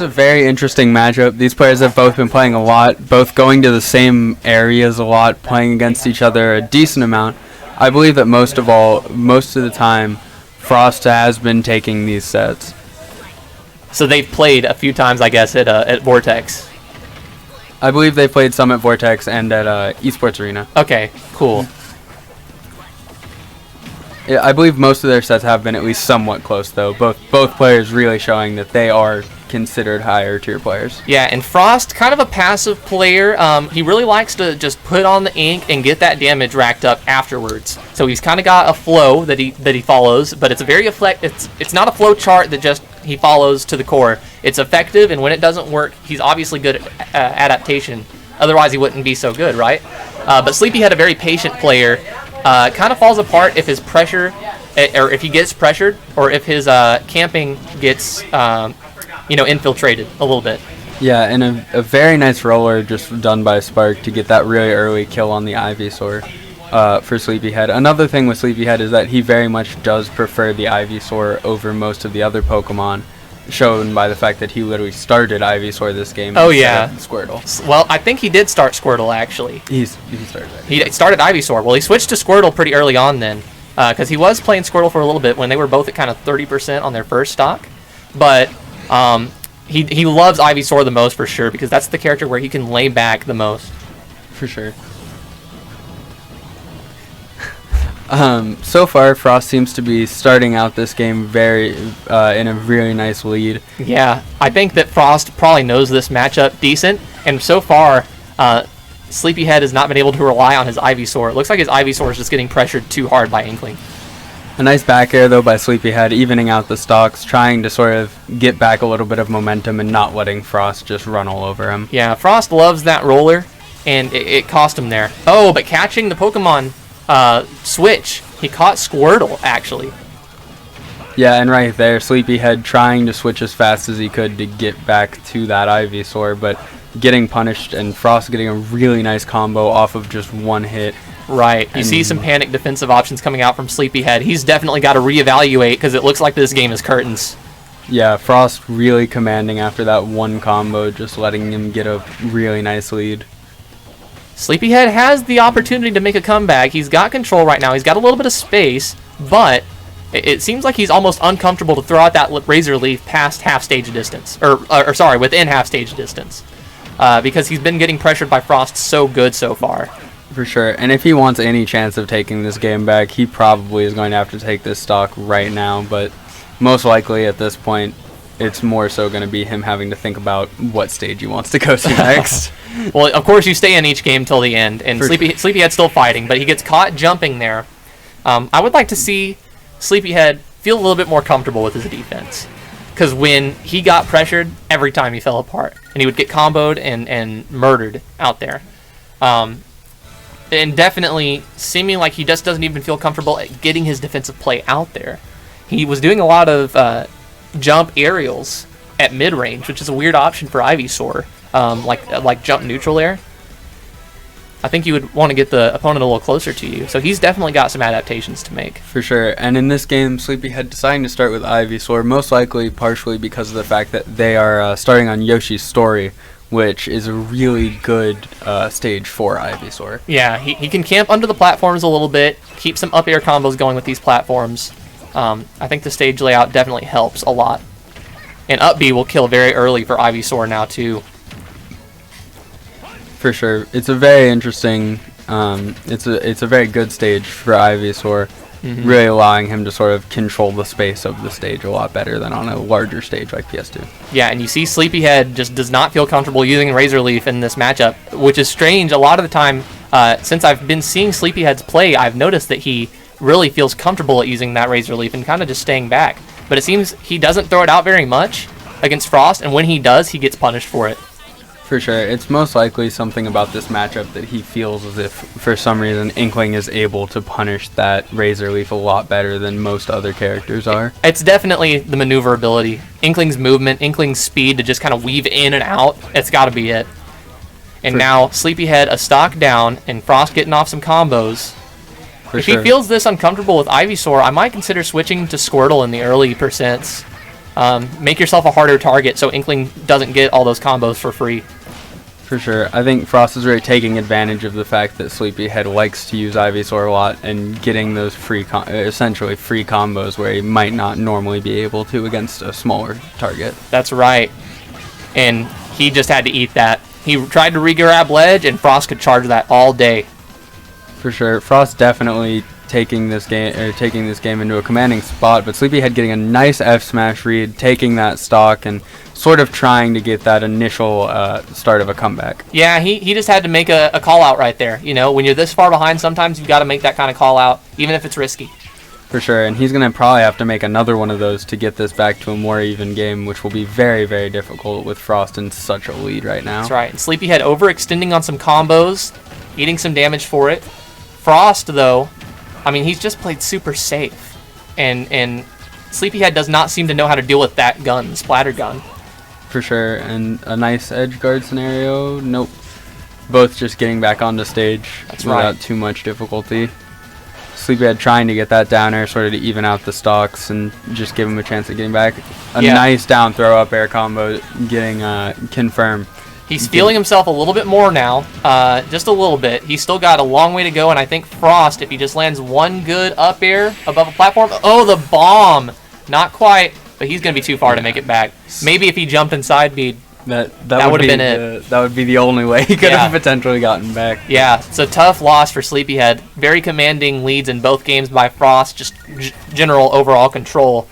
It's a very interesting matchup. These players have both been playing a lot, both going to the same areas a lot, playing against each other a decent amount. I believe that most of the time, Frost has been taking these sets. So they've played a few times, I guess, at Vortex. I believe they played some at Vortex and at Esports Arena. Okay, cool. Yeah, I believe most of their sets have been at least somewhat close, though. Both players really showing that they are considered higher tier players. Yeah, and Frost, kind of a passive player. He really likes to just put on the ink and get that damage racked up afterwards. So he's kind of got a flow that he follows, but it's a very it's not a flow chart that just he follows to the core. It's effective, and when it doesn't work, he's obviously good at adaptation. Otherwise, he wouldn't be so good, right? But Sleepyhead, a very patient player, kind of falls apart if his pressure, or if he gets pressured, or if his camping gets infiltrated a little bit. Yeah, and a very nice roller just done by Spark to get that really early kill on the Ivysaur for Sleepyhead. Another thing with Sleepyhead is that he very much does prefer the Ivysaur over most of the other Pokemon, shown by the fact that he literally started Ivysaur this game. Oh yeah, Squirtle. Well, I think he did start Squirtle actually. He started Ivysaur. He started Ivysaur. Well, he switched to Squirtle pretty early on then, because he was playing Squirtle for a little bit when they were both at kind of 30% on their first stock, but he loves Ivysaur the most for sure, because that's the character where he can lay back the most. For sure. So far, Frost seems to be starting out this game very in a really nice lead. Yeah, I think that Frost probably knows this matchup decent, and so far, Sleepyhead has not been able to rely on his Ivysaur. It looks like his Ivysaur is just getting pressured too hard by Inkling. A nice back air, though, by Sleepyhead, evening out the stocks, trying to sort of get back a little bit of momentum and not letting Frost just run all over him. Yeah, Frost loves that roller, and it cost him there. Oh, but catching the Pokemon switch. He caught Squirtle, actually. Yeah, and right there, Sleepyhead trying to switch as fast as he could to get back to that Ivysaur, but getting punished, and Frost getting a really nice combo off of just one hit. Right. You see some panic defensive options coming out from Sleepyhead. He's definitely got to reevaluate, because it looks like this game is curtains. Yeah, Frost really commanding after that one combo, just letting him get a really nice lead. Sleepyhead has the opportunity to make a comeback. He's got control right now. He's got a little bit of space, but it seems like he's almost uncomfortable to throw out that Razor Leaf past half-stage distance. Or sorry, within half-stage distance. Because he's been getting pressured by Frost so good so far. For sure. And if he wants any chance of taking this game back, he probably is going to have to take this stock right now. But most likely at this point, it's more so going to be him having to think about what stage he wants to go to next. Well, of course, you stay in each game till the end, and Sleepyhead's still fighting, but he gets caught jumping there. I would like to see Sleepyhead feel a little bit more comfortable with his defense, because when he got pressured, every time he fell apart, and he would get comboed and murdered out there. And definitely seeming like he just doesn't even feel comfortable at getting his defensive play out there. He was doing a lot of jump aerials at mid-range, which is a weird option for Ivysaur. Like jump neutral air. I think you would want to get the opponent a little closer to you. So he's definitely got some adaptations to make. For sure. And in this game, Sleepyhead deciding to start with Ivysaur, most likely partially because of the fact that they are starting on Yoshi's Story, which is a really good stage for Ivysaur. Yeah, he can camp under the platforms a little bit, keep some up air combos going with these platforms. I think the stage layout definitely helps a lot. And up B will kill very early for Ivysaur now too. For sure. It's a very interesting, it's a very good stage for Ivysaur, really allowing him to sort of control the space of the stage a lot better than on a larger stage like PS2. Yeah, and you see Sleepyhead just does not feel comfortable using Razor Leaf in this matchup, which is strange. A lot of the time, since I've been seeing Sleepyhead's play, I've noticed that he really feels comfortable at using that Razor Leaf and kind of just staying back. But it seems he doesn't throw it out very much against Frost, and when he does, he gets punished for it. For sure. It's most likely something about this matchup that he feels as if, for some reason, Inkling is able to punish that Razor Leaf a lot better than most other characters are. It's definitely the maneuverability. Inkling's movement, Inkling's speed to just kind of weave in and out. It's got to be it. And now, Sleepyhead a stock down, and Frost getting off some combos. If he feels this uncomfortable with Ivysaur, I might consider switching to Squirtle in the early percents. make yourself a harder target so Inkling doesn't get all those combos for free. For sure. I think Frost is really taking advantage of the fact that Sleepyhead likes to use Ivysaur a lot and getting those essentially free combos where he might not normally be able to against a smaller target. That's right. And he just had to eat that. He tried to re-grab ledge, and Frost could charge that all day. For sure. Frost definitely taking this game into a commanding spot, but Sleepyhead getting a nice F smash read, taking that stock and sort of trying to get that initial start of a comeback. Yeah, he just had to make a call out right there. You know, when you're this far behind, sometimes you've got to make that kind of call out, even if it's risky. For sure, and he's going to probably have to make another one of those to get this back to a more even game, which will be very, very difficult with Frost in such a lead right now. That's right. And Sleepyhead overextending on some combos, eating some damage for it. Frost, though, I mean, he's just played super safe. And Sleepyhead does not seem to know how to deal with that gun, splatter gun. For sure, and a nice edge guard scenario. Nope. Both just getting back onto stage without too much difficulty. Sleepyhead trying to get that down air sort of to even out the stocks and just give him a chance at getting back. A nice down throw up air combo getting confirmed. He's feeling himself a little bit more now, just a little bit. He's still got a long way to go, and I think Frost, if he just lands one good up air above a platform, oh, the bomb! Not quite, but he's going to be too far to make it back. Maybe if he jumped inside B, that would have been it. That would be the only way he could have potentially gotten back. Yeah, it's a tough loss for Sleepyhead. Very commanding leads in both games by Frost, just general overall control.